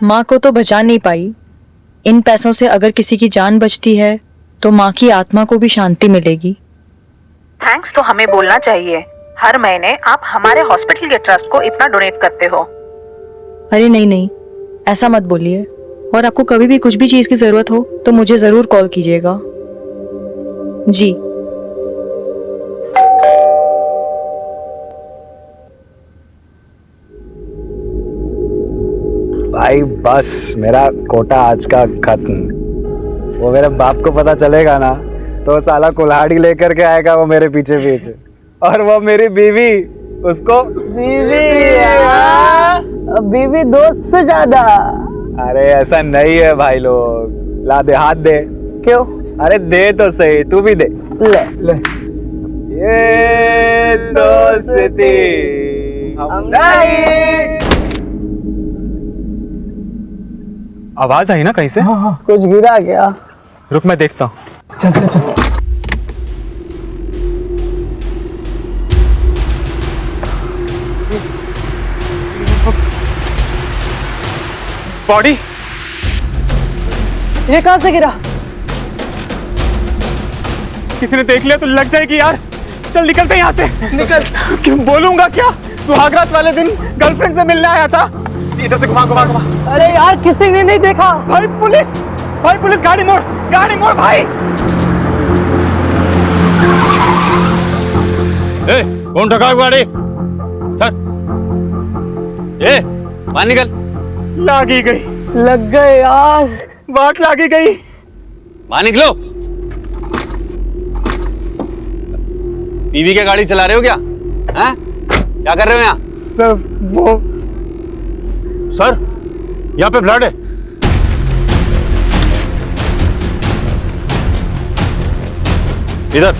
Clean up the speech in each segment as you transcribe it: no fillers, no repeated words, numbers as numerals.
माँ को तो बचा नहीं पाई। इन पैसों से अगर किसी की जान बचती है तो माँ की आत्मा को भी शांति मिलेगी। थैंक्स तो हमें बोलना चाहिए। हर महीने आप हमारे हॉस्पिटल के ट्रस्ट को इतना डोनेट करते हो। अरे नहीं नहीं, ऐसा मत बोलिए। और आपको कभी भी कुछ भी चीज की जरूरत हो तो मुझे जरूर कॉल कीजिएगा। जी। भाई बस मेरा कोटा आज का खत्म। वो मेरे बाप को पता चलेगा ना तो साला कुल्हाड़ी लेकर के आएगा वो मेरे पीछे पीछे। और वो मेरी बीवी, उसको बीवी दोस्त से ज्यादा। अरे ऐसा नहीं है भाई लोग। ला दे, हाथ दे। क्यों? अरे दे तो सही, तू भी दे। ले ले। ये दोस्ती हम नहीं। आवाज आई ना कहीं से? हाँ, कुछ गिरा क्या? रुक मैं देखता हूँ। चल चल चल। बॉडी ये कहाँ से गिरा? किसी ने देख लिया तो लग जाएगी यार। चल निकलते यहाँ से। निकल। क्यों बोलूंगा क्या? सुहागरात वाले दिन गर्लफ्रेंड से मिलने आया था। इधर से घुमा घुमा घुमा। अरे यार किसी ने नहीं देखा। भाई पुलिस गाड़ी मोड़ भाई। ए, कौन ठगा गाड़ी? सर, ए, बाहर निकल। लागी गई। लग गए यार। बात लागी गई। बाहर निकलो। बीवी क्या गाड़ी चला रहे हो क्या? हैं? क्या कर रहे हो यहाँ? सर वो सर, यहाँ पे ब्लड है। इधर।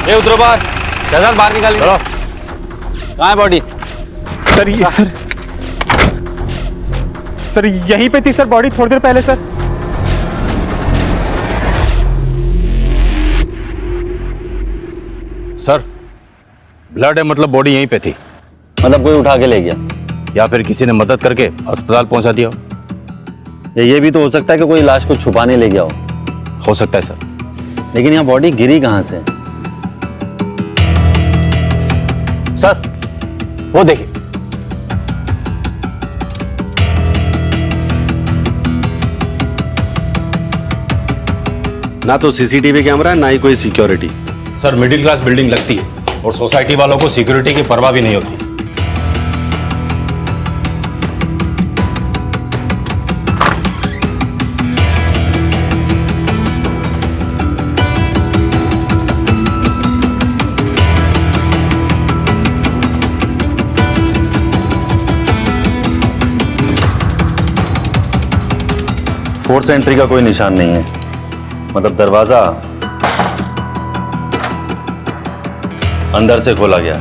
ये उतरो बाहर। शहजाद बाहर निकालिए। चलो। कहाँ है बॉडी? सर ये सर यहीं पे थी सर बॉडी थोड़ी देर पहले सर। सर, ब्लड है मतलब बॉडी यहीं पे थी। मतलब कोई उठा के ले गया या फिर किसी ने मदद करके अस्पताल पहुंचा दिया हो। या ये भी तो हो सकता है कि कोई लाश को छुपाने ले गया हो सकता है सर। लेकिन यहाँ बॉडी गिरी कहाँ से? सर, वो देखिए। ना तो सीसीटीवी कैमरा है ना ही कोई security. Sir, middle class building लगती है और सोसाइटी वालों को सिक्योरिटी की परवाह भी नहीं होती। फोर्स एंट्री का कोई निशान नहीं है। मतलब दरवाजा अंदर से खोला गया।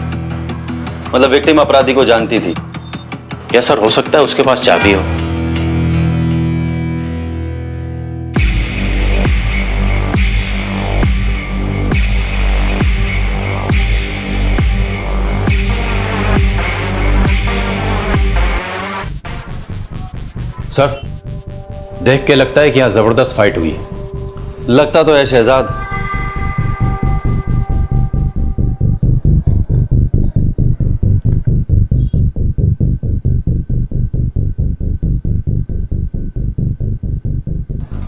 मतलब विक्टिम अपराधी को जानती थी। क्या सर हो सकता है उसके पास चाबी हो? सर, देख के लगता है कि यहाँ जबरदस्त फाइट हुई है। लगता तो है शहजाद।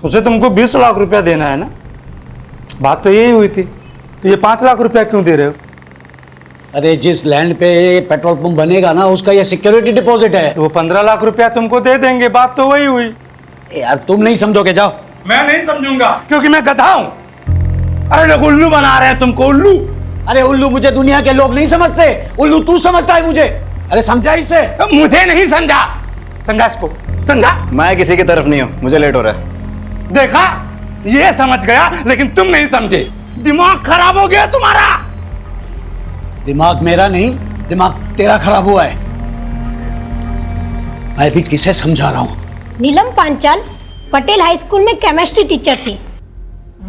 उसे तुमको 20 लाख रुपया देना है ना? बात तो यही हुई थी। तो ये 5 लाख रुपया क्यों दे रहे हो? अरे जिस लैंड पे पेट्रोल पंप बनेगा ना उसका ये सिक्योरिटी डिपॉजिट है। तो वो 15 लाख रुपया तुमको दे देंगे। बात तो वही हुई। यार तुम नहीं समझोगे, जाओ। मैं नहीं समझूंगा क्योंकि मैं गधा हूं। अरे लोग उल्लू बना रहे हैं तुमको, उल्लू। अरे उल्लू मुझे दुनिया के लोग नहीं समझते, उल्लू तू समझता है मुझे। अरे समझा इसे? मुझे नहीं समझा। समझा इसको, समझा। मैं किसी की तरफ नहीं हूँ, मुझे लेट हो रहा है। देखा, ये समझ गया लेकिन तुम नहीं समझे। दिमाग खराब हो गया तुम्हारा। दिमाग मेरा नहीं, दिमाग तेरा खराब हुआ है। मैं भी किसे समझा रहा हूं। नीलम पांचाल, पटेल हाई स्कूल में केमिस्ट्री टीचर थी।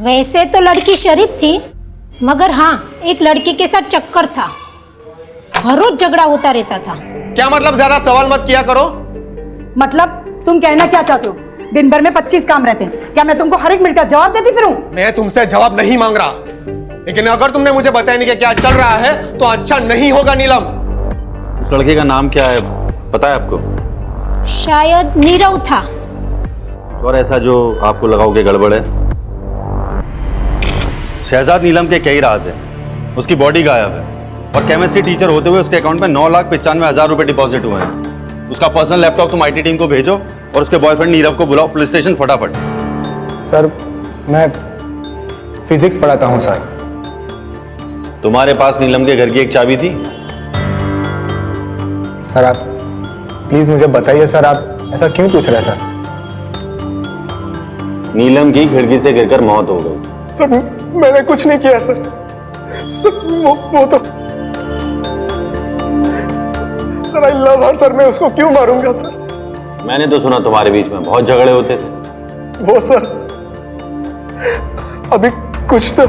वैसे तो लड़की शरीफ थी, मगर हाँ एक लड़के के साथ चक्कर था। हर रोज झगड़ा होता रहता था। क्या मतलब? ज्यादा सवाल मत किया करो। मतलब तुम कहना क्या चाहते हो? दिन भर में 25 काम रहते हैं, क्या मैं तुमको हर एक मिनट का जवाब देती फिरूं? मैं तुमसे जवाब नहीं मांग रहा, लेकिन अगर तुमने मुझे बताया नहीं कि क्या चल रहा है तो अच्छा नहीं होगा नीलम। उस लड़के का नाम क्या है, पता है आपको? शायद नीरव था। और ऐसा जो आपको लगाओ कि गड़बड़ है? शहजाद नीलम के कई राज हैं। उसकी बॉडी गायब है और केमिस्ट्री टीचर होते हुए उसके अकाउंट में 9,95,000 रुपए डिपॉजिट हुए हैं। उसका पर्सनल लैपटॉप तुम IT टीम को भेजो और उसके बॉयफ्रेंड नीरव को बुलाओ पुलिस स्टेशन फटाफट। सर मैं फिजिक्स पढ़ाता हूँ सर। तुम्हारे पास नीलम के घर की एक चाबी थी? सर आप प्लीज मुझे बताइए सर, आप ऐसा क्यों पूछ रहे हैं सर? नीलम की खिड़की से गिरकर मौत हो गई। सर मैंने कुछ नहीं किया सर। सर वो तो sir I love her sir, मैं उसको क्यों मारूंगा सर? मैंने तो सुना तुम्हारे बीच में बहुत झगड़े होते थे। वो सर अभी कुछ तो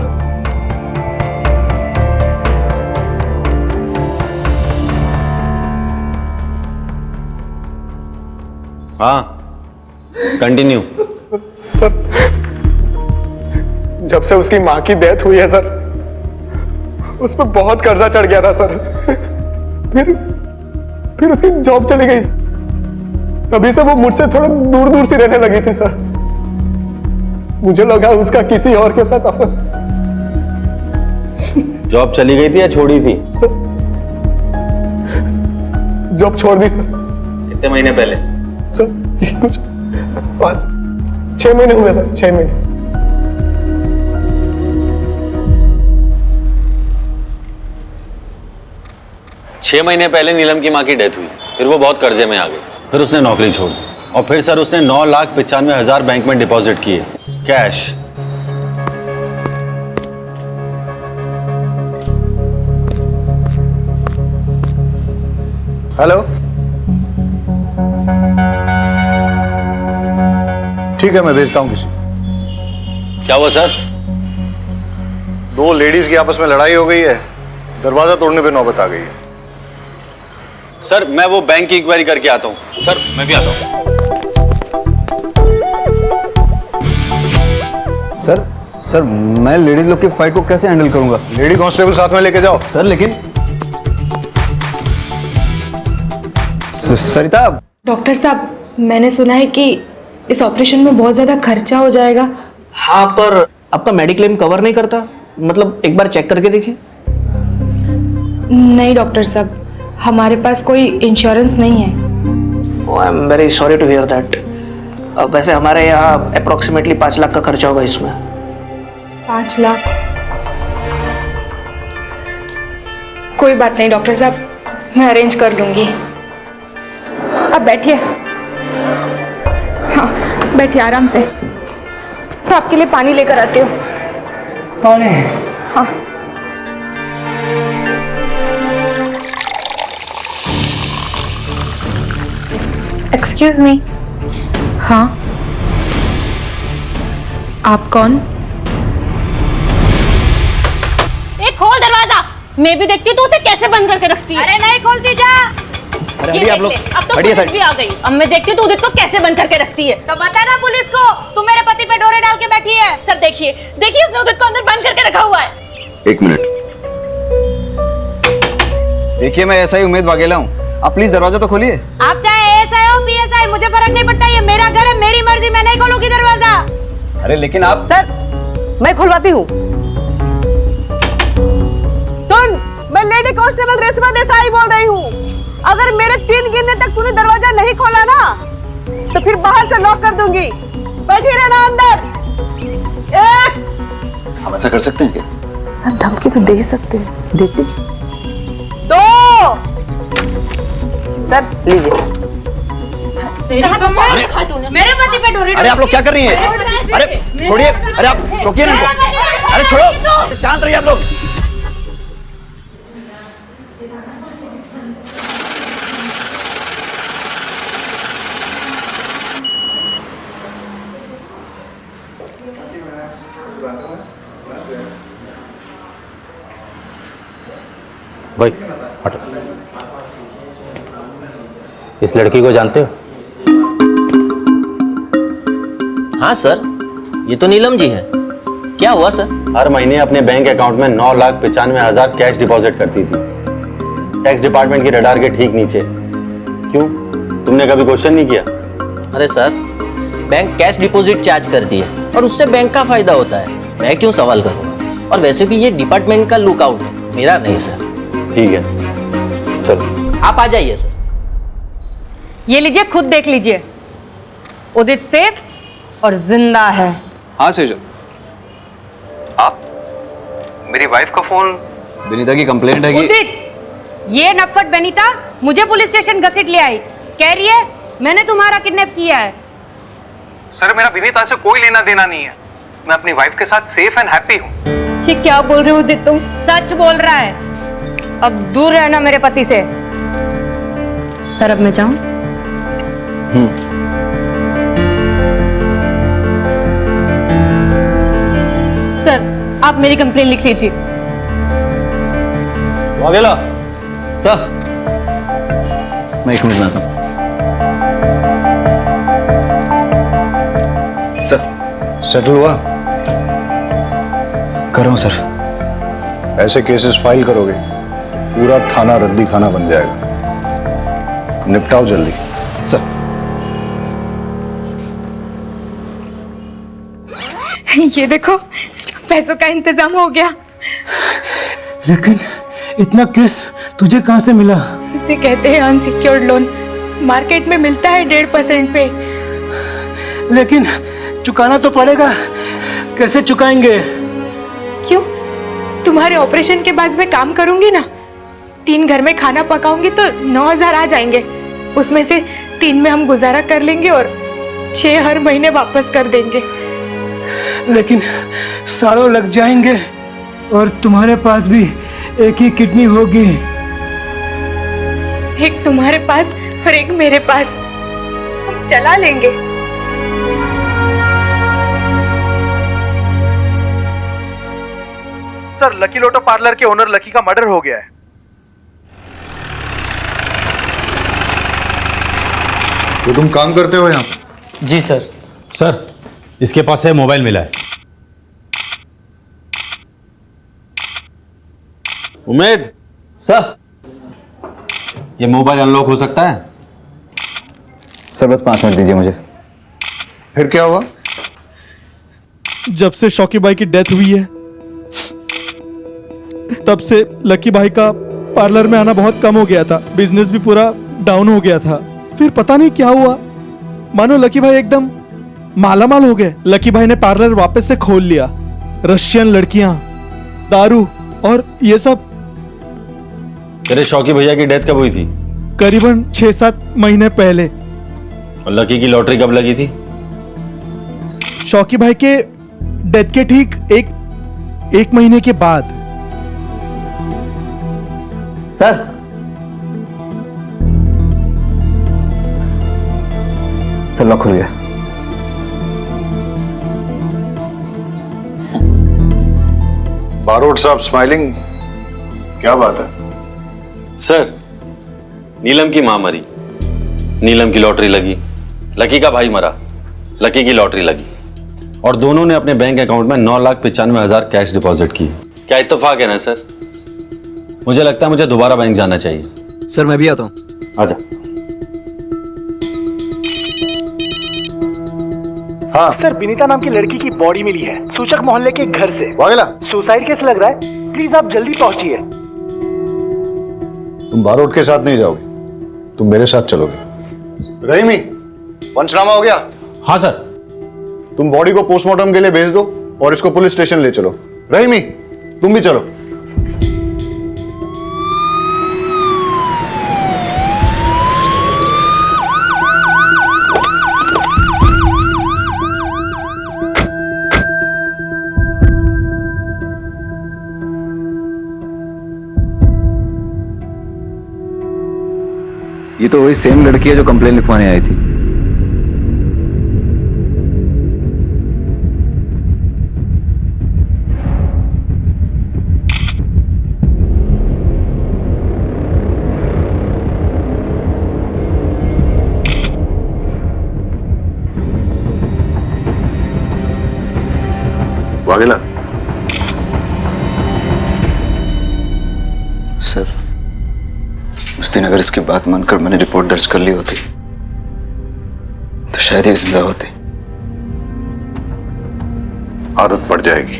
हाँ कंटिन्यू। सर जब से उसकी मां की डेथ हुई है सर, उस पर बहुत कर्जा चढ़ गया था सर। फिर उसकी जॉब चली गई, तभी से वो मुझसे थोड़ा दूर दूर सी रहने लगी थी सर। मुझे लगा उसका किसी और के साथ अफेयर। जॉब चली गई थी या छोड़ी थी? सर जॉब छोड़ दी सर। कितने महीने पहले? सर कुछ 6 महीने हुए सर, 6 महीने। छह महीने पहले नीलम की मां की डेथ हुई, फिर वो बहुत कर्जे में आ गई, फिर उसने नौकरी छोड़ दी और फिर सर उसने 9,95,000 बैंक में डिपॉजिट किए कैश। हेलो, ठीक है मैं भेजता हूँ किसी। क्या हुआ सर? 2 लेडीज की आपस में लड़ाई हो गई है, दरवाजा तोड़ने पे नौबत आ गई है। सर मैं वो बैंक की इंक्वायरी करके आता हूँ। सर मैं भी आता हूँ। सर मैं लेडीज लोग की फाइट को कैसे हैंडल करूंगा? लेडी कांस्टेबल साथ में लेके जाओ। सर लेकिन सरिता। डॉक्टर साहब मैंने सुना है कि इस ऑपरेशन में बहुत ज्यादा खर्चा हो जाएगा। हाँ पर आपका मेडिक्लेम कवर नहीं करता, मतलब एक बार चेक करके देखिए। नहीं डॉक्टर साहब, हमारे पास कोई इंश्योरेंस नहीं है। I am very sorry to hear that. वैसे हमारे यहाँ अप्रोक्सीमेटली 5 लाख का खर्चा होगा इसमें। 5 लाख? कोई बात नहीं डॉक्टर साहब, मैं अरेंज कर लूंगी। अब बैठिए। हाँ बैठिए आराम से। तो आपके लिए पानी लेकर आती हूँ। पानी? हाँ। Excuse me. हाँ आप कौन? खोल दरवाजा। मैं भी देखती हूँ तू उसे कैसे बंद करके रखती है। अरे नहीं खोलती जा। अरे आप लोग अब तो पुलिस भी आ गई। अब मैं देखती हूँ तू उदित को कैसे बंद करके रखती है। तो बता ना पुलिस को, तू मेरे पति पे डोरे डाल के बैठी है। सर देखिए उसने उदित को अंदर बंद करके रखा हुआ है। 1 मिनट। देखिए मैं ऐसा ही उम्मीद वाघेला हूँ, आप प्लीज दरवाजा तो खोलिए। आप चाहे एएसआई हो पीएसआई, मुझे फर्क नहीं पड़ता। ये मेरा घर है, मेरी मर्जी, मैं नहीं खोलूंगी दरवाजा। अरे लेकिन आप। सर मैं खुलवाती हूँ। सुन, मैं लेडी कांस्टेबल रेशमा देसाई बोल रही हूँ। अगर मेरे 3 गिनने तक तूने दरवाजा नहीं खोला ना तो फिर बाहर से लॉक कर दूंगी। बैठी रहना अंदर। 1। हम ऐसा कर सकते हैं क्या? सर धमकी तो दे ही सकते हैं, देखिए। 2। सर लीजिए। मेरे पति पे डोरे। अरे आप लोग क्या कर रही हैं? अरे छोड़िए, अरे आप रोकिए ना इनको। अरे छोड़ो, शांत रहिए आप लोग। भाई हटो। इस लड़की को जानते हो? हाँ सर, ये तो नीलम जी है। क्या हुआ सर? हर महीने अपने बैंक अकाउंट में 9,95,000 कैश डिपॉजिट करती थी, टैक्स डिपार्टमेंट की रडार के ठीक नीचे। क्यों, तुमने कभी क्वेश्चन नहीं किया? अरे sir, bank cash deposit charge करती है और उससे बैंक का फायदा होता है, मैं क्यों सवाल करूंगा? और वैसे भी ये डिपार्टमेंट का लुकआउट है, मेरा नहीं सर। ठीक है, चलो आप आ जाइए सर। ये लीजिए, खुद देख लीजिए। उदित सेफ और जिंदा है। हाँ सेजल, आप मेरी वाइफ का फोन। विनीता की कंप्लेंट है कि उदित, ये नफट बेनीता मुझे पुलिस स्टेशन घसीट ले आई, कह रही है मैंने तुम्हारा किडनैप किया है। सर, मेरा विनीता से कोई लेना देना नहीं है। मैं अपनी वाइफ के साथ सेफ एंड हैप्पी हूँ। ये क्या बोल रहे हो उदित तुम? सच बोल रहा है। अब दूर रहना मेरे पति से। सर अब मैं जाऊं? सर आप मेरी कंप्लेन लिख लीजिए। वाघेला सर, मैं 1 मिनट में आता हूँ। सर सेटल हुआ? कर रहा हूँ सर। ऐसे केसेस फाइल करोगे पूरा थाना रद्दी खाना बन जाएगा। निपटाओ जल्दी। सर ये देखो, पैसों का इंतजाम हो गया। लेकिन इतना केस तुझे कहाँ से मिला? इसे कहते हैं अनसिक्योर्ड लोन। मार्केट में मिलता है 1.5% पे। लेकिन चुकाना तो पड़ेगा, कैसे चुकाएंगे? क्यों? तुम्हारे ऑपरेशन के बाद मैं काम करूंगी ना, 3 घर में खाना पकाऊंगी तो 9,000 आ जाएंगे। उसमें से 3 में हम गुजारा कर लेंगे और 6 हर महीने वापस कर देंगे। लेकिन सालों लग जाएंगे और तुम्हारे पास भी एक ही किडनी होगी। एक तुम्हारे पास और एक मेरे पास, हम चला लेंगे। सर, लकी लोटो पार्लर के ओनर लकी का मर्डर हो गया है। तो तुम काम करते हो यहाँ? जी सर। सर, इसके पास से मोबाइल मिला है। उमेद सर, ये मोबाइल अनलॉक हो सकता है? सर बस 5 मिनट दीजिए मुझे। फिर क्या हुआ? जब से शौकी भाई की डेथ हुई है तब से लकी भाई का पार्लर में आना बहुत कम हो गया था। बिजनेस भी पूरा डाउन हो गया था। फिर पता नहीं क्या हुआ, मानो लकी भाई एकदम मालामाल हो गए। लकी भाई ने पार्लर वापस से खोल लिया। रशियन लड़कियां, दारू और ये सब। तेरे शौकी भैया की डेथ कब हुई थी? करीबन 6-7 महीने पहले। और लकी की लॉटरी कब लगी थी? शौकी भाई के डेथ के ठीक एक महीने के बाद। सर सर लॉक खुल गया। बारोट साहब स्माइलिंग, क्या बात है? सर, नीलम की मां मरी, नीलम की लॉटरी लगी, लकी का भाई मरा, लकी की लॉटरी लगी, और दोनों ने अपने बैंक अकाउंट में 9,95,000 कैश डिपॉजिट की। क्या इत्तेफाक है ना सर? मुझे लगता है मुझे दोबारा बैंक जाना चाहिए। सर मैं भी आता हूँ। आजा। हाँ सर, विनीता नाम की लड़की की बॉडी मिली है सूचक मोहल्ले के घर से। वाघेला, सुसाइड केस लग रहा है, प्लीज आप जल्दी पहुंचिए। तुम बारोट के साथ नहीं जाओगे, तुम मेरे साथ चलोगे। रहीमी, पंचनामा हो गया? हाँ सर। तुम बॉडी को पोस्टमार्टम के लिए भेज दो और इसको पुलिस स्टेशन ले चलो। रहीमी, तुम भी चलो। ये तो वही सेम लड़की है जो कंप्लेन लिखवाने आई थी। वाघेला सर, उस दिन अगर इसकी बात मानकर मैंने रिपोर्ट दर्ज कर ली होती तो शायद ये जिंदा होती। आदत पड़ जाएगी,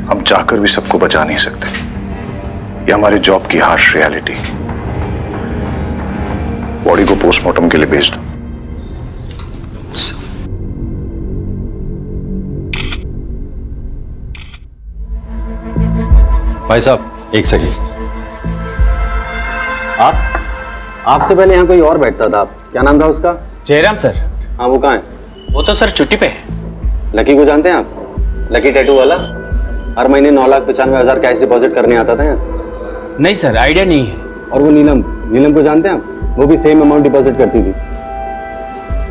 हम चाहकर भी सबको बचा नहीं सकते, ये हमारी जॉब की हार्श रियलिटी। बॉडी को पोस्टमार्टम के लिए भेज दो। भाई साहब एक सेकंड। आपसे पहले यहाँ कोई और बैठता था, क्या नाम था उसका? जयराम सर। हाँ, वो कहाँ है? वो तो सर छुट्टी पे है। लकी को जानते हैं आप? लकी टैटू वाला, हर महीने 9,95,000 कैश डिपॉजिट करने आता था यहाँ। नहीं सर, आइडिया नहीं है। और वो नीलम, नीलम को जानते हैं आप? वो भी सेम अमाउंट डिपॉजिट करती थी।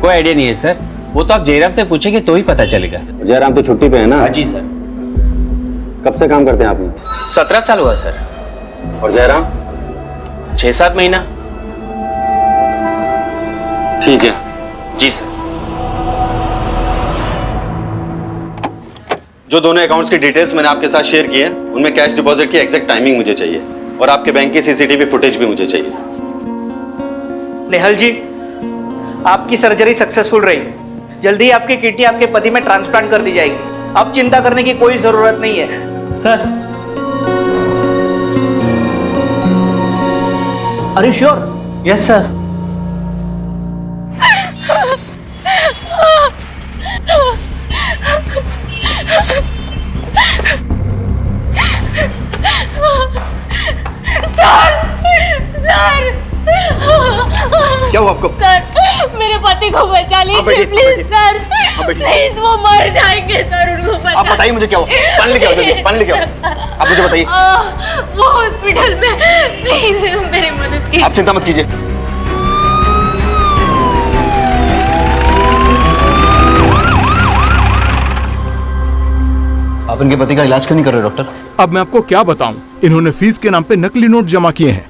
कोई आइडिया नहीं है सर, वो तो आप जयराम से पूछेंगे तो ही पता चलेगा। जयराम तो छुट्टी पे है ना? जी सर। कब से काम करते हैं आप यहाँ? 17 साल हुआ सर। और जयराम? 6-7 महीना। ठीक है। जी सर। जो दोनों अकाउंट्स की डिटेल्स मैंने आपके साथ शेयर की है, उनमें कैश डिपॉजिट की एग्जैक्ट टाइमिंग मुझे चाहिए और आपके बैंक की सीसीटीवी फुटेज भी मुझे चाहिए। नेहल जी, आपकी सर्जरी सक्सेसफुल रही। जल्दी ही आपकी किडनी आपके पति में ट्रांसप्लांट कर दी जाएगी। अब चिंता करने की कोई जरूरत नहीं है sir. Are you sure? Yes sir. क्या हुआ आपको? सर, मेरे पति को बचा लीजिए प्लीज सर, प्लीज वो मर जाएंगे सर, उनको बचा। आप बताइए मुझे क्या हुआ? पानी लेके आओ जल्दी, पानी लेके आओ। आप मुझे बताइए। वो हॉस्पिटल में, प्लीज मेरी मदद कीजिए। आप चिंता मत कीजिए। आप इनके पति का इलाज क्यों नहीं कर रहे डॉक्टर? अब मैं आपको क्या बताऊं, इन्होंने फीस के नाम पे नकली नोट जमा किए हैं।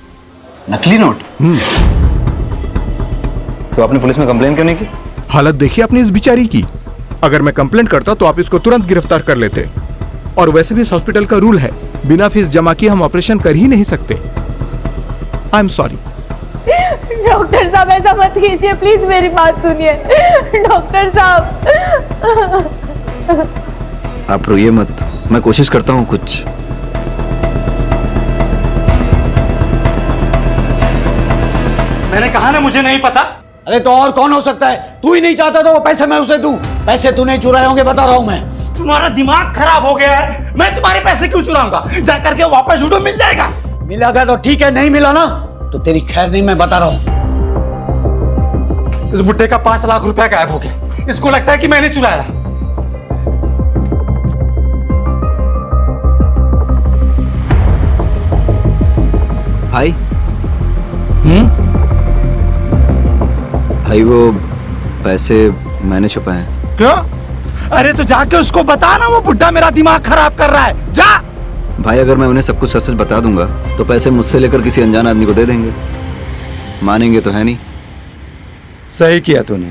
नकली नोट? तो आपने पुलिस में कंप्लेन क्यों नहीं की? हालत देखिए अपनी इस बिचारी की। अगर मैं कंप्लेंट करता तो आप इसको तुरंत गिरफ्तार कर लेते। और वैसे भी इस हॉस्पिटल का रूल है, बिना फीस जमा किए हम ऑपरेशन कर ही नहीं सकते। I am sorry. डॉक्टर साहब ऐसा मत कीजिए, प्लीज मेरी बात सुनिए। डॉक्टर साहब। आप रोइए मत, मैं कोशिश करता हूँ कुछ। मैंने कहा ना मुझे नहीं पता। अरे तो और कौन हो सकता है? तू ही नहीं चाहता तो वो पैसे मैं उसे दूं। पैसे तू नहीं चुराए होंगे, बता रहा हूं मैं। तुम्हारा दिमाग खराब हो गया है। मैं तुम्हारे पैसे क्यों चुराऊंगा? जा करके वापस उठो, मिल जाएगा। मिलेगा तो ठीक है, नहीं मिला ना तो तेरी खैर नहीं, मैं बता रहा हूं। इस बुड्ढे का 5 लाख रुपया गायब हो गया। इसको लगता है कि मैंने चुराया। भाई भाई वो पैसे मैंने छुपाए हैं। क्यों? अरे तो जाके उसको बता ना, वो बुड्ढा मेरा दिमाग खराब कर रहा है। जा। भाई अगर मैं उन्हें सब कुछ सच सच बता दूंगा तो पैसे मुझसे लेकर किसी अनजान आदमी को दे देंगे। मानेंगे तो है नहीं। सही किया तूने।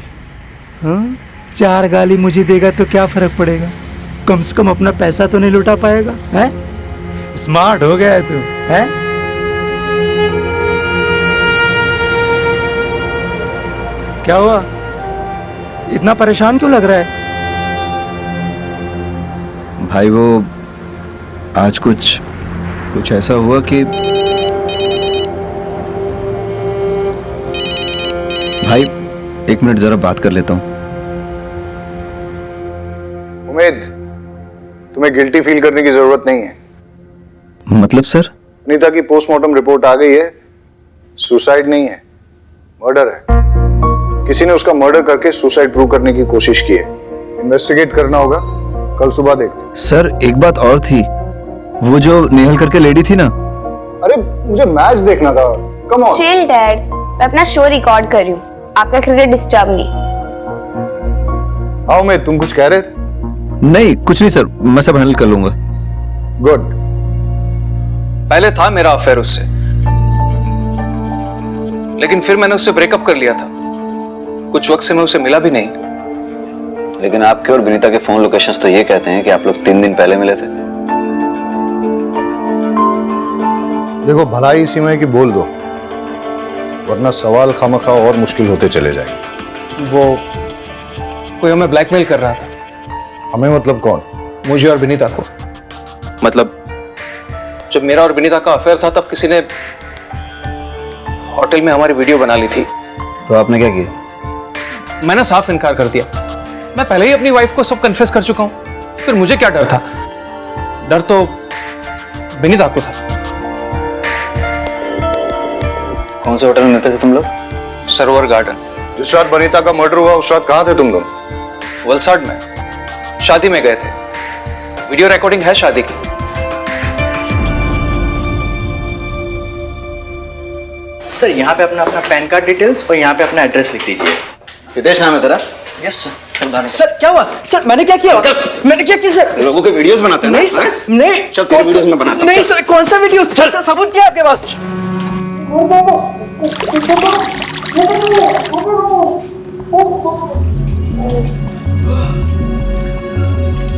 4 गाली मुझे देगा तो क्या फर्क पड़ेगा? कम से कम अपना पैसा तो नहीं लुटा पाएगा। है? स्मार्ट हो गया है तू। है? क्या हुआ? इतना परेशान क्यों लग रहा है? भाई वो आज कुछ ऐसा हुआ कि भाई 1 मिनट जरा बात कर लेता हूं। उम्मीद, तुम्हें गिल्टी फील करने की जरूरत नहीं है। मतलब सर? नीता की पोस्टमार्टम रिपोर्ट आ गई है। सुसाइड नहीं है, मर्डर है। किसी ने उसका मर्डर करके सुसाइड प्रूव करने की कोशिश की है। इन्वेस्टिगेट करना होगा, कल सुबह देखते। सर एक बात और थी, वो जो नेहल करके लेडी थी ना। अरे मुझे मैच देखना था। Come on. चिल डैड, मैं अपना शो रिकॉर्ड कर रही हूँ, आपका क्रिकेट डिस्टर्ब नहीं। आओ मैं, तुम कुछ कह रहे थे? नहीं कुछ नहीं सर, मैं सब हैंडल कर लूंगा। गुड। पहले था मेरा अफेयर उससे, लेकिन फिर मैंने उससे ब्रेकअप कर लिया था। कुछ वक्त से मैं उसे मिला भी नहीं, लेकिन आपके और विनीता के फोन लोकेशंस तो ये कहते हैं कि आप लोग 3 दिन पहले मिले थे। देखो भलाई इसी में है कि बोल दो, वरना सवाल खामखा और मुश्किल होते चले जाएंगे। वो कोई हमें ब्लैकमेल कर रहा था। हमें मतलब कौन? मुझे और विनीता को। मतलब जब मेरा और विनीता का अफेयर था तब किसी ने होटल में हमारी वीडियो बना ली थी। तो आपने क्या किया? मैंने साफ इनकार कर दिया। मैं पहले ही अपनी वाइफ को सब कन्फेस कर चुका हूं। फिर मुझे क्या डर था? डर तो विनीता को था। कौन से होटल में मिलते थे तुम लोग? सरोवर गार्डन। जिस रात वनीता का मर्डर हुआ उस रात कहाँ थे तुम लोग? वलसाड में शादी में गए थे। वीडियो रिकॉर्डिंग है शादी की। सर यहाँ पे अपना पैन कार्ड डिटेल्स और यहाँ पे अपना एड्रेस लिख दीजिए। हितेश नाम है तेरा? Yes sir. सर क्या हुआ? सर मैंने क्या किया? मैंने क्या किया सर? लोगों के वीडियोस बनाते हैं ना? नहीं सर, नहीं। चल तेरे वीडियोस में बनाता हूं। नहीं सर, कौन सा वीडियो? सर सबूत क्या है आपके पास?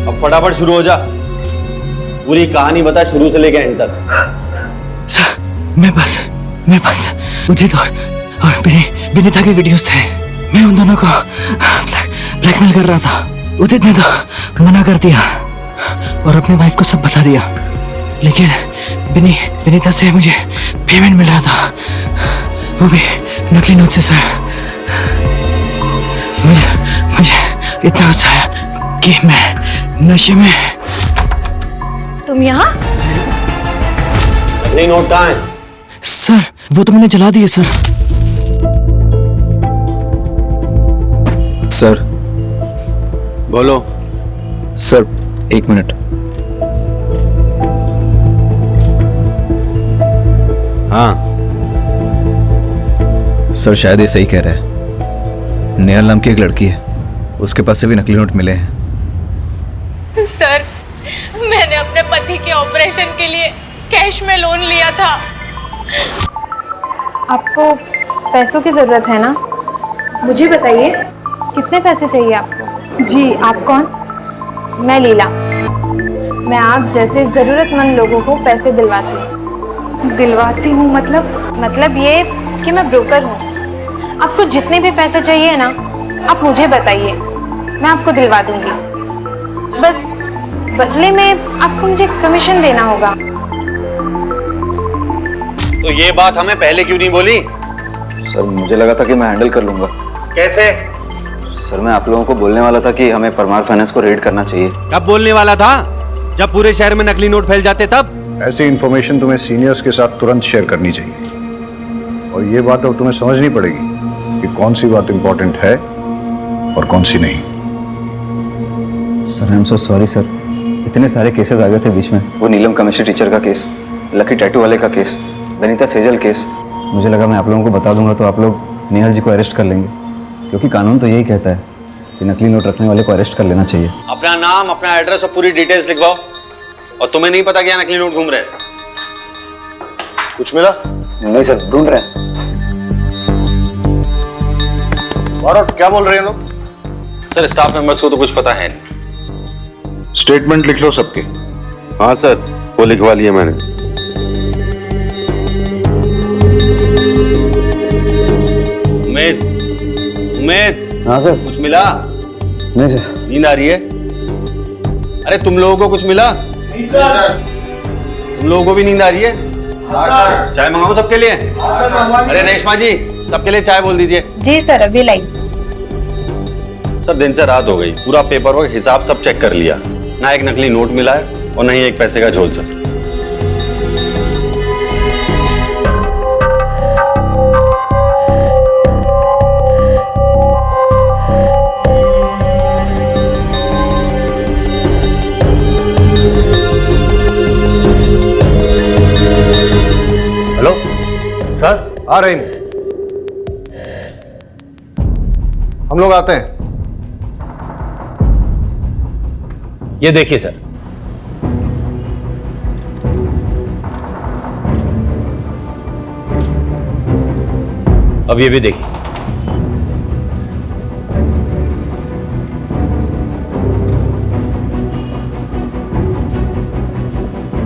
अब फटाफट शुरू हो जा, पूरी कहानी बता शुरू से लेकर एंड तक। सर मेरे पास उदित और विनीता के वीडियोस थे। मैं उन दोनों को ब्लैकमेल कर रहा था। उदित ने तो मना कर दिया और अपनी वाइफ को सब बता दिया, लेकिन विनीता से मुझे पेमेंट मिल रहा था, वो भी नकली नोट से। सर मुझे इतना गुस्सा आया कि मैं नशे में। तुम यहाँ? नकली नोट कहाँ है? सर वो तो मैंने जला दिए। सर बोलो। Sir 1 minute. हाँ सर शायद ये सही कह रहा है। नेहल नाम की एक लड़की है, उसके पास से भी नकली नोट मिले हैं। सर मैंने अपने पति के ऑपरेशन के लिए कैश में लोन लिया था। आपको पैसों की ज़रूरत है ना? मुझे बताइए कितने पैसे चाहिए आपको? जी आप कौन? मैं लीला। मैं आप जैसे ज़रूरतमंद लोगों को पैसे दिलवाती हूँ। दिलवाती हूँ मतलब ये कि मैं ब्रोकर हूँ। आपको जितने भी पैसे चाहिए ना, आप मुझे बताइए, मैं आपको दिलवा दूँगी। बस बदले में आपको मुझे कमीशन देना होगा। तो ये बात हमें पहले क्यों नहीं बोली? सर मुझे लगा था कि मैं हैंडल कर लूंगा। कैसे? सर मैं आप लोगों को बोलने वाला था कि हमें परमार फाइनेंस को रेड करना चाहिए। कब बोलने वाला था? जब पूरे शहर में नकली नोट फैल जाते तब। ऐसी इंफॉर्मेशन तुम्हें सीनियर्स के साथ तुरंत शेयर करनी चाहिए, और ये बात अब तुम्हें समझनी पड़ेगी कि कौन सी बात इंपॉर्टेंट है और कौन सी नहीं। Sir I am so sorry sir, इतने सारे केसेस आ गए थे बीच में। वो नीलम केमिस्ट्री टीचर का केस, लकी टैटू वाले का केस, वनीता सेजल केस। मुझे लगा मैं आप लोगों को बता दूंगा तो आप लोग नेहल जी को अरेस्ट कर लेंगे, क्योंकि कानून तो यही कहता है कि नकली नोट रखने वाले को अरेस्ट कर लेना चाहिए। अपना नाम, अपना एड्रेस और पूरी डिटेल्स लिखवाओ। और तुम्हें नहीं पता क्या नकली नोट घूम रहे? कुछ मिला? नहीं सर, ढूंढ रहे हैं। और क्या बोल रहे हैं लोग? सर स्टाफ मेंबर्स को तो कुछ पता है नहीं। स्टेटमेंट लिख लो सबके। हाँ सर, वो लिखवा लिया मैंने। उम्मीद। हाँ सर। कुछ मिला? नहीं सर। नींद आ रही है? अरे तुम लोगों को कुछ मिला? नहीं सर। तुम लोगों को भी नींद आ रही है? हाँ सर। चाय मंगाऊं सबके लिए? हाँ सर। अरे रेशमा जी, सबके लिए चाय बोल दीजिए। जी सर, अभी लाई। सर दिन से रात हो गई, पूरा पेपर वर्क हिसाब सब चेक कर लिया, ना एक नकली नोट मिला है और ना ही एक पैसे का झोल। Sir hello sir. आ रहे हैं, हम लोग आते हैं। ये देखिए सर, अब ये भी देखिए।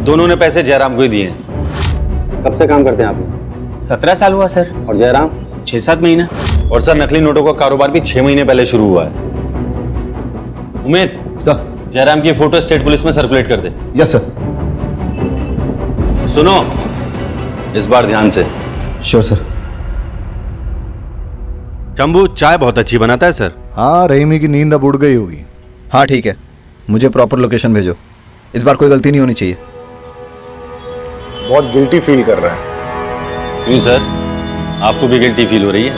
दोनों ने पैसे जयराम को ही दिए हैं। कब से काम करते हैं आप? 17 साल हुआ सर। और जयराम? 6-7 महीना। और सर नकली नोटों का कारोबार भी 6 महीने पहले शुरू हुआ है। उमेद सर, जयराम की फोटो स्टेट पुलिस में सर्कुलेट कर दे। Yes sir. सुनो, इस बार ध्यान से। Sure sir. शंभू चाय बहुत अच्छी बनाता है सर। हाँ, रहीमी की नींद अब उड़ गई होगी। हाँ ठीक है, मुझे प्रॉपर लोकेशन भेजो। इस बार कोई गलती नहीं होनी चाहिए। बहुत गिल्टी फील कर रहा है। क्यों सर, आपको भी गिल्टी फील हो रही है?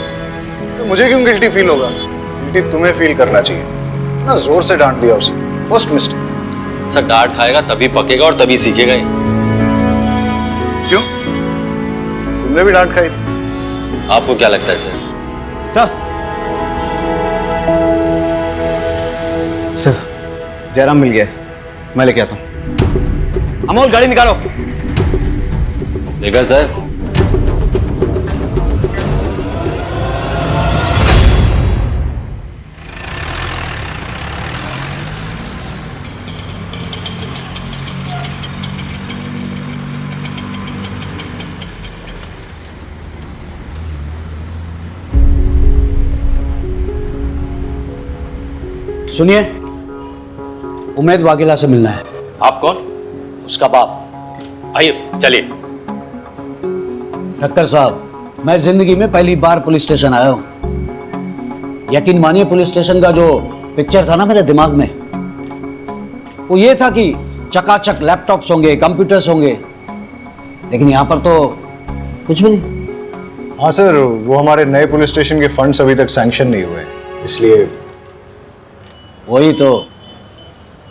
तो मुझे क्यों गिल्टी फील होगा? गिल्टी तुम्हें फील करना चाहिए। इतना जोर से डांट दिया उसे। First mistake. सर डांट खाएगा तभी पकेगा और तभी सीखेगा ही। क्यों? तुमने भी डांट खाई थी। आपको क्या लगता है सर? सर, जयराम मिल गया, मैं लेके आता हूँ। अमोल गाड़ी निकालो। देखा सर, सुनिए, उमेद वाघेला से मिलना है। आप कौन? उसका बाप। आइए चलिए। ठक्कर साहब, मैं जिंदगी में पहली बार पुलिस स्टेशन आया हूं। यकीन मानिए, पुलिस स्टेशन का जो पिक्चर था ना मेरे दिमाग में, वो ये था कि चकाचक लैपटॉप्स होंगे, कंप्यूटर्स होंगे, लेकिन यहां पर तो कुछ भी नहीं। हाँ सर, वो हमारे नए पुलिस स्टेशन के फंड्स अभी तक सैंक्शन नहीं हुए, इसलिए। वही तो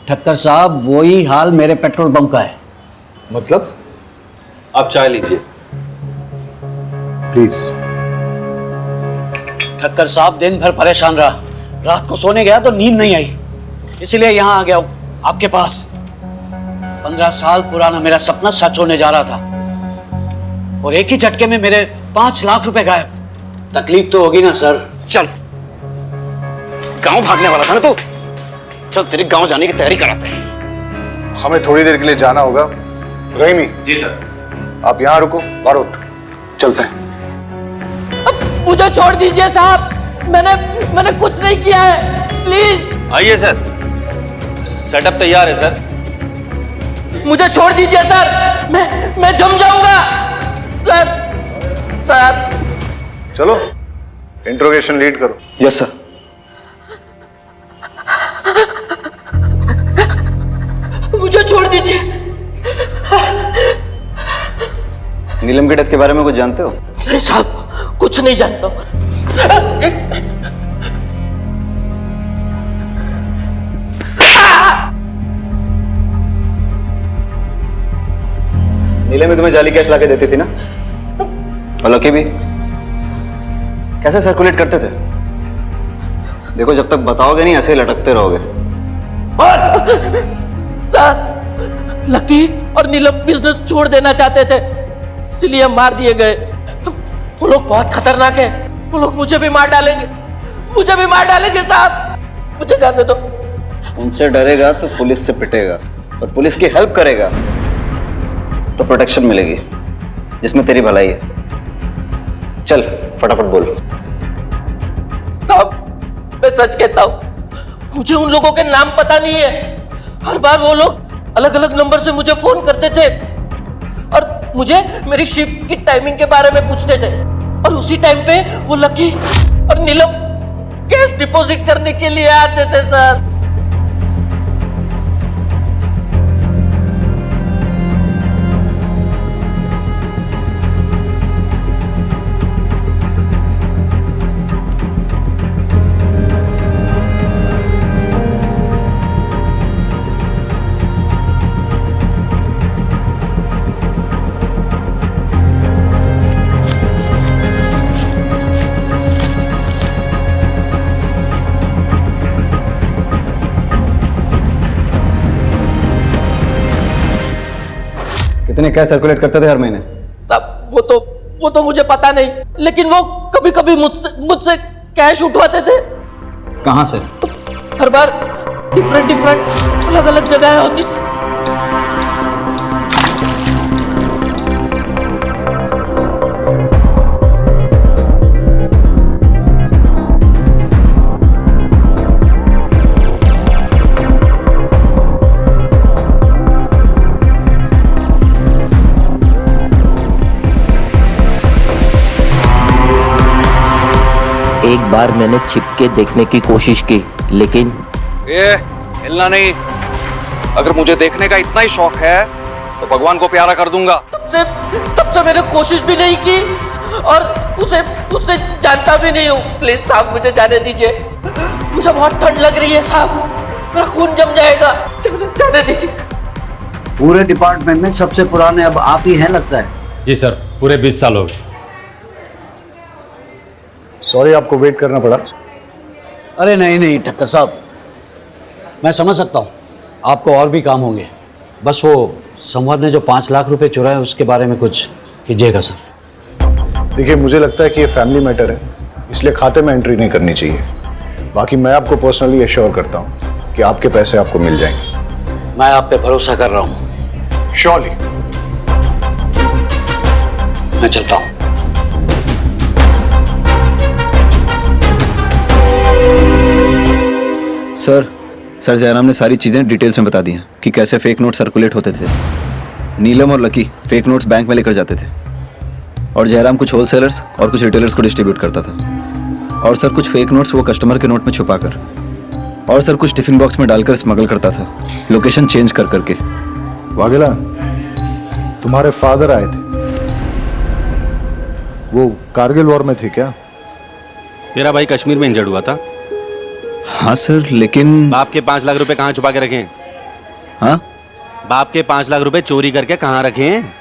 ठक्कर साहब, वही हाल मेरे पेट्रोल पंप का है। मतलब? आप चाय लीजिए प्लीज। ठक्कर साहब, दिन भर परेशान रहा, रात को सोने गया तो नींद नहीं आई, इसलिए यहां आ गया हूं आपके पास। 15 साल पुराना मेरा सपना सच होने जा रहा था, और एक ही झटके में मेरे 5 लाख रुपए गायब। तकलीफ तो होगी ना सर। चल, गांव भागने वाला था ना तू? चल, तेरे गांव जाने की तैयारी कराते हैं। हमें थोड़ी देर के लिए जाना होगा। रहीमी। जी सर। आप यहाँ रुको, बारूद चलते हैं। मुझे छोड़ दीजिए साहब, मैंने कुछ नहीं किया है, प्लीज। आइए सर, सेटअप तैयार है सर। मुझे छोड़ दीजिए सर, मैं जम जाऊंगा सर। चलो, इंट्रोगेशन लीड करो। Yes sir. मुझे छोड़ दीजिए। नीलम के डेथ के बारे में कुछ जानते हो? अरे साहब, कुछ नहीं जानता। नीलम भी तुम्हें जाली कैश लाके देती थी ना? और लकी भी? कैसे सर्कुलेट करते थे? देखो, जब तक बताओगे नहीं ऐसे ही लटकते रहोगे। सर, लकी और नीलम बिजनेस छोड़ देना चाहते थे, इसलिए मार दिए गए। वो लोग बहुत खतरनाक है, वो लोग मुझे भी मार डालेंगे साहब, मुझे जाने दो। उनसे डरेगा तो पुलिस से पिटेगा, और पुलिस की हेल्प करेगा तो प्रोटेक्शन मिलेगी, जिसमें तेरी भलाई है। चल फटाफट बोल। साहब, मैं सच कहता हूं, मुझे उन लोगों के नाम पता नहीं है। हर बार वो लोग अलग अलग नंबर से मुझे फोन करते थे और मुझे मेरी शिफ्ट की टाइमिंग के बारे में पूछते थे, और उसी टाइम पे वो लकी और नीलम कैश डिपॉजिट करने के लिए आते थे सर। कितने कैश सर्कुलेट करते थे हर महीने? साहब, वो तो मुझे पता नहीं, लेकिन वो कभी कभी मुझसे कैश उठवाते थे। कहां से? हर बार डिफरेंट अलग अलग जगह होती थी। एक बार मैंने छिप के देखने की कोशिश की, लेकिन ये हिलना नहीं। अगर मुझे देखने का इतना ही शौक है तो भगवान को प्यारा कर दूंगा। तब से मैंने कोशिश भी नहीं की और उसे जानता भी नहीं हूँ। प्लीज साहब मुझे जाने दीजिए, मुझे बहुत ठंड लग रही है साहब, मेरा खून जम जाएगा, जाने दीजिए। पूरे डिपार्टमेंट में सबसे पुराने अब आप ही हैं लगता है। जी सर, पूरे 20 साल हो गए। सॉरी आपको वेट करना पड़ा। अरे नहीं ठक्कर साहब, मैं समझ सकता हूँ आपको और भी काम होंगे। बस वो संवाद ने जो 5 लाख रुपए चुराए उसके बारे में कुछ कीजिएगा सर। देखिए, मुझे लगता है कि ये फैमिली मैटर है, इसलिए खाते में एंट्री नहीं करनी चाहिए। बाकी मैं आपको पर्सनली एश्योर करता हूँ कि आपके पैसे आपको मिल जाएंगे। मैं आप पे भरोसा कर रहा हूँ। श्योरली। मैं चलता हूँ। सर जयराम ने सारी चीज़ें डिटेल्स में बता दी हैं कि कैसे फेक नोट सर्कुलेट होते थे। नीलम और लकी फेक नोट्स बैंक में लेकर जाते थे और जयराम कुछ होलसेलर्स और कुछ रिटेलर्स को डिस्ट्रीब्यूट करता था। और सर कुछ फेक नोट्स वो कस्टमर के नोट में छुपाकर, और सर कुछ टिफिन बॉक्स में डालकर स्मगल करता था, लोकेशन चेंज कर करके। वाघेला, तुम्हारे फादर आए थे, वो कारगिल वॉर में थे क्या? मेरा भाई कश्मीर में इंजर्ड हुआ था। हाँ सर, लेकिन बाप के 5 लाख रुपए कहाँ छुपा के रखे हैं? हाँ, बाप के 5 लाख रुपए चोरी करके कहाँ रखे हैं?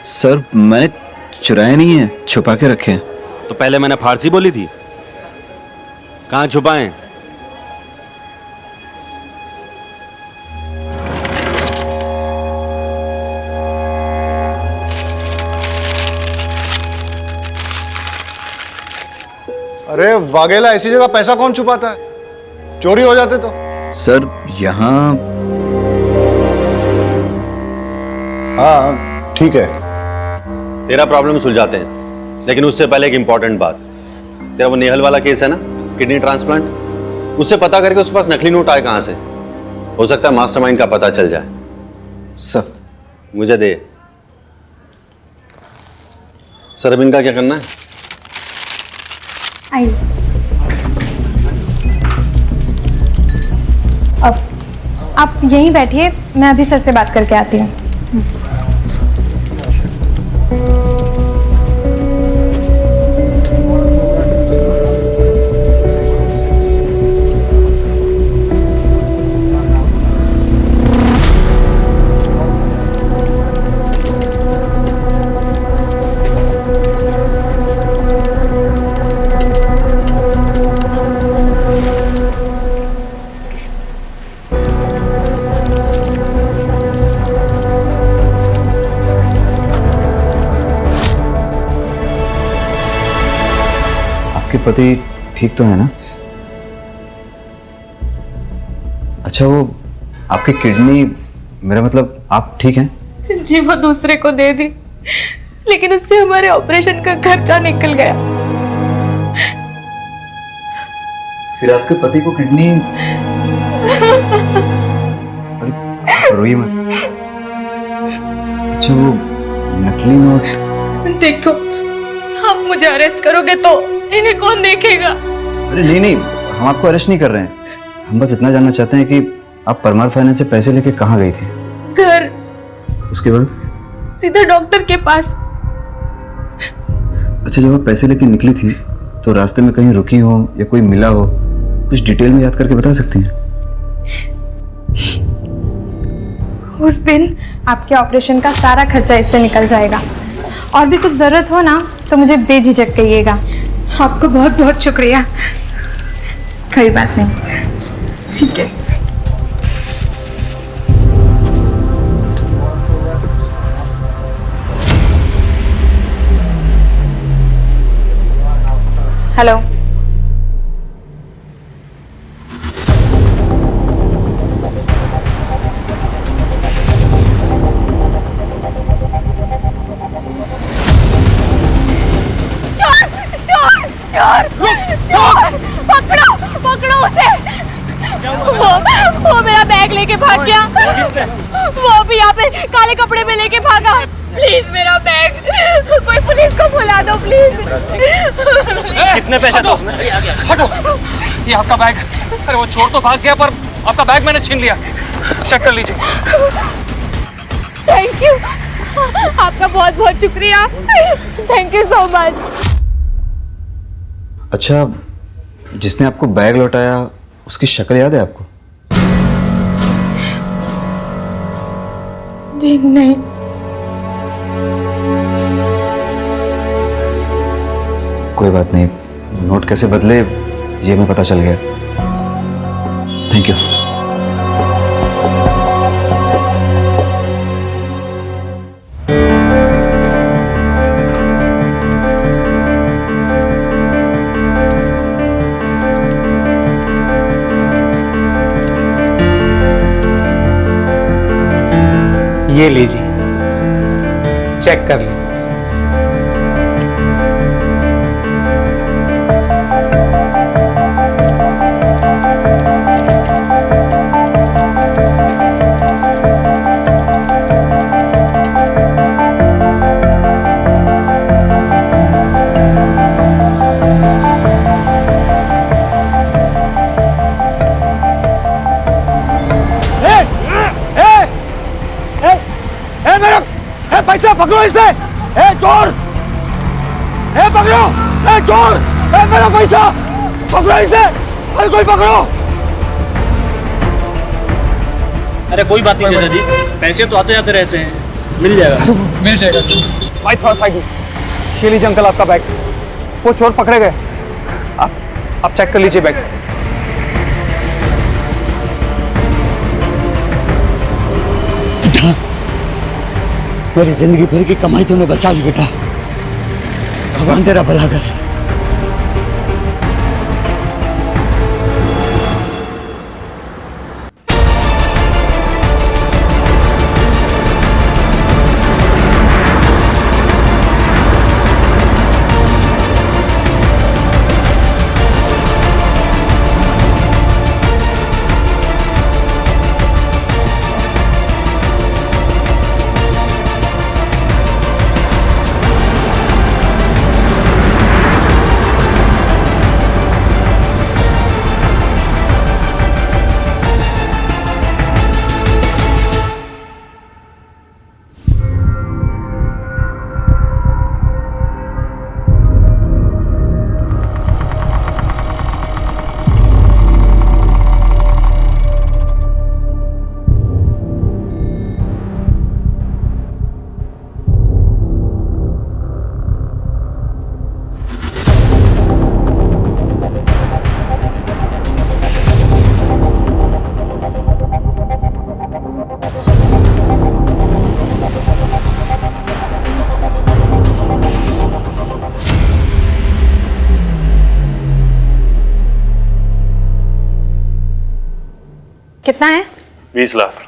सर मैंने चुराए नहीं है, छुपा के रखे हैं। तो पहले मैंने फारसी बोली थी, कहाँ छुपाए? अरे वाघेला, ऐसी जगह पैसा कौन छुपाता है? चोरी हो जाते तो। सर यहाँ, हाँ ठीक है, तेरा प्रॉब्लम सुलझाते हैं, लेकिन उससे पहले एक इंपॉर्टेंट बात। तेरा वो नेहल वाला केस है ना, किडनी ट्रांसप्लांट, उससे पता करके उसके पास नकली नोट आए कहां से। हो सकता है मास्टरमाइंड का पता चल जाए। सर मुझे दे। सर अब इनका क्या करना है? आइए। अब आप यहीं बैठिए, मैं अभी सर से बात करके आती हूँ। आपके पति ठीक तो है ना? अच्छा, वो आपकी किडनी, मेरा मतलब आप ठीक हैं? जी वो दूसरे को दे दी, लेकिन उससे हमारे ऑपरेशन का खर्चा निकल गया। फिर आपके पति को किडनी, अरे रोइए मत। अच्छा, वो नकली नोट, देखो आप मुझे अरेस्ट करोगे तो इन्हें कौन देखेगा? अरे नहीं, हम आपको अरेस्ट नहीं कर रहे हैं। हम बस इतना जानना चाहते हैं कि आप परमार फाइनेंस से पैसे लेके कहाँ गई थी? घर। उसके बाद? सीधा डॉक्टर के पास। अच्छा, जब आप पैसे लेके निकली थी तो रास्ते में कहीं रुकी हो या कोई मिला हो, कुछ डिटेल में याद करके बता सकती हैं? उस दिन आपके ऑपरेशन का सारा खर्चा इससे निकल जाएगा। और भी कुछ जरूरत हो ना तो मुझे बेझिझक कहिएगा। आपको बहुत बहुत शुक्रिया। कोई बात नहीं, ठीक है। हेलो। पकड़ो पकड़ो उसे। वो मेरा बैग लेके भाग गया। वो भी यहाँ पे काले कपड़े में लेके भागा। प्लीज मेरा बैग, कोई पुलिस को बुला दो प्लीज। कितने पैसे दो उसमें? हटो, ये आपका बैग। अरे वो चोर तो भाग गया पर आपका बैग मैंने छीन लिया। चेक कर लीजिए। थैंक यू, आपका बहुत बहुत शुक्रिया। Thank you so much. अच्छा, जिसने आपको बैग लौटाया उसकी शक्ल याद है आपको? जी नहीं। कोई बात नहीं, नोट कैसे बदले ये हमें पता चल गया। Thank you. ये लीजिए, चेक कर लीजिए। पैसा पकड़ो इसे। ए चोर, ए पकड़ो, ए चोर, ए मेरा पैसा पकड़ो इसे। अरे कोई पकड़ो। अरे कोई बात नहीं चाचा जी, पैसे तो आते जाते रहते हैं, मिल जाएगा। मिल जाएगा। भाई थोड़ा साइड में। ये लीजिए अंकल आपका बैग। वो चोर पकड़े गए। आप चेक कर लीजिए बैग। मेरी जिंदगी भर की कमाई तूने बचा ली बेटा। भगवान तेरा भला करे। कितना है? 20 लाख।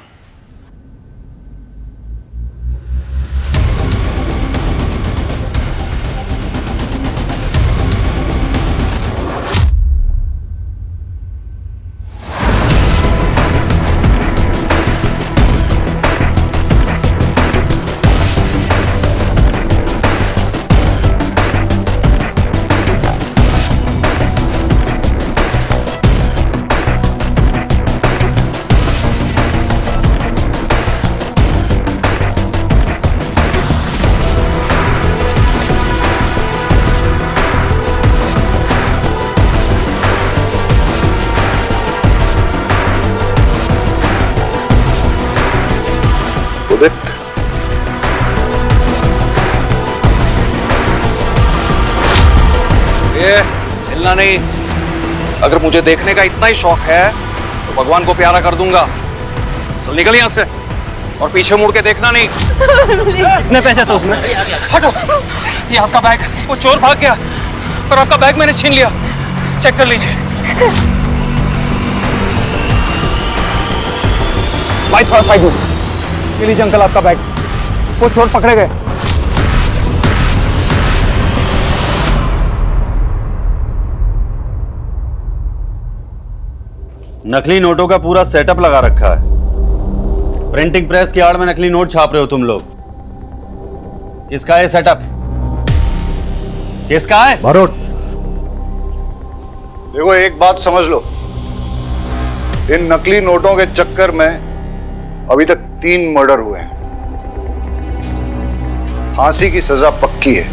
ये हिलना नहीं। अगर मुझे देखने का इतना ही शौक है तो भगवान को प्यारा कर दूंगा। चल निकल यहाँ से और पीछे मुड़ के देखना नहीं। कितने पैसे थे उसमें? हटो, ये आपका बैग। वो चोर भाग गया पर आपका बैग मैंने छीन लिया। चेक कर लीजिए। भाई थोड़ा साइड में। ये लीजिए अंकल आपका बैग। वो चोर पकड़े गए। नकली नोटों का पूरा सेटअप लगा रखा है। प्रिंटिंग प्रेस की आड़ में नकली नोट छाप रहे हो तुम लोग। इसका है सेटअप केस कहाँ है? भरोट, देखो एक बात समझ लो, इन नकली नोटों के चक्कर में अभी तक 3 मर्डर हुए हैं। फांसी की सजा पक्की है।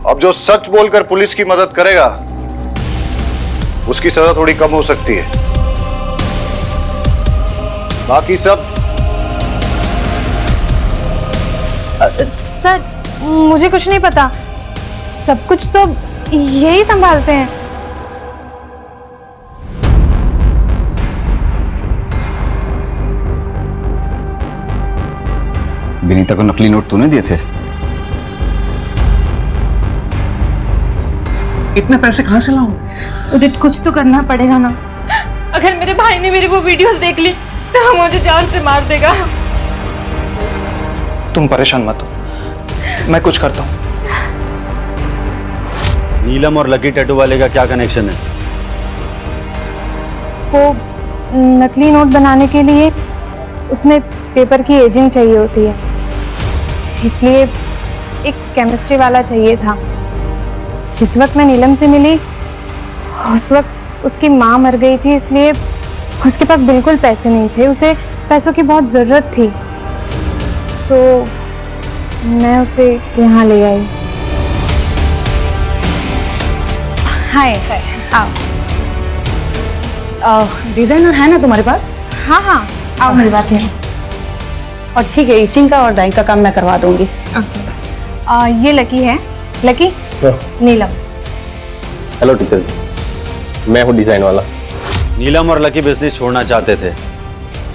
अब जो सच बोलकर पुलिस की मदद करेगा उसकी सजा थोड़ी कम हो सकती है। बाकी सब सर मुझे कुछ नहीं पता, सब कुछ तो यही संभालते हैं। विनीता को नकली नोट तूने दिए थे? इतने पैसे कहाँ से लाऊं? उदित कुछ तो करना पड़ेगा ना। अगर मेरे भाई ने मेरी वो वीडियोस देख ली तो मुझे जान से मार देगा। तुम परेशान मत हो, मैं कुछ करता हूँ। नीलम और लकी टैटू वाले का क्या कनेक्शन है? वो नकली नोट बनाने के लिए उसमें पेपर की एजिंग चाहिए होती है, इसलिए एक केमिस्ट्री वाला चाहिए था। जिस वक्त मैं नीलम से मिली उस वक्त उसकी माँ मर गई थी, इसलिए उसके पास बिल्कुल पैसे नहीं थे, उसे पैसों की बहुत ज़रूरत थी, तो मैं उसे यहाँ ले आई। हाय आओ। डिजाइनर है ना तुम्हारे पास? हाँ हाँ आओ मेरी बात है। और ठीक है, इचिंग का और डाइंग का काम मैं करवा दूंगी। ये लकी है। लकी, नीलम। हेलो टीचर जी, मैं हूँ डिजाइन वाला। नीलम और लकी बिजनेस छोड़ना चाहते थे,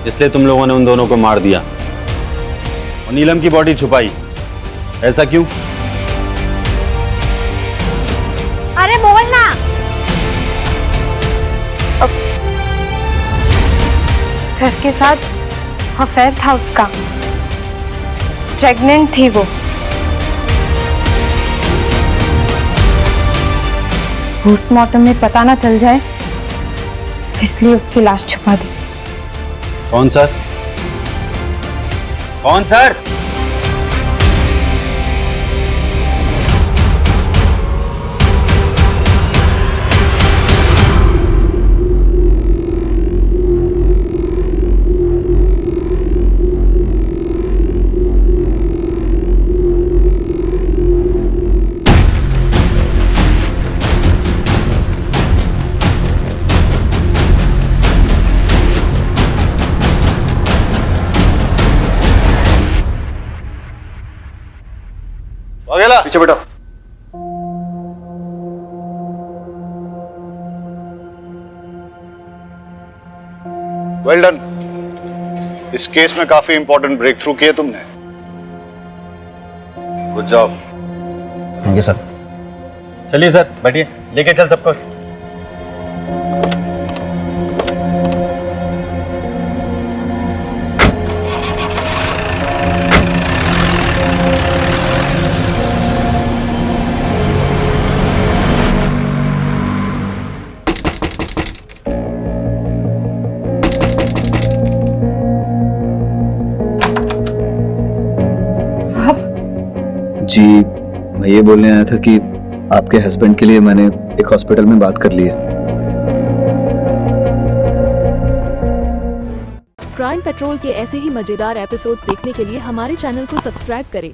इसलिए तुम लोगों ने उन दोनों को मार दिया और नीलम की बॉडी छुपाई। ऐसा क्यों? अरे बोल ना। सर के साथ अफेयर था उसका, प्रेग्नेंट थी वो। पोस्टमार्टम में पता ना चल जाए इसलिए उसकी लाश छुपा दी। कौन सर? कौन सर? वाघेला पीछे बेटा। Well done. इस केस में काफी इंपॉर्टेंट ब्रेक थ्रू किए तुमने। Good job. Thank you sir. चलिए सर, बैठिए, लेके चल सबको। जी मैं ये बोलने आया था कि आपके हस्बैंड के लिए मैंने एक हॉस्पिटल में बात कर ली है। क्राइम पेट्रोल के ऐसे ही मजेदार एपिसोड्स देखने के लिए हमारे चैनल को सब्सक्राइब करें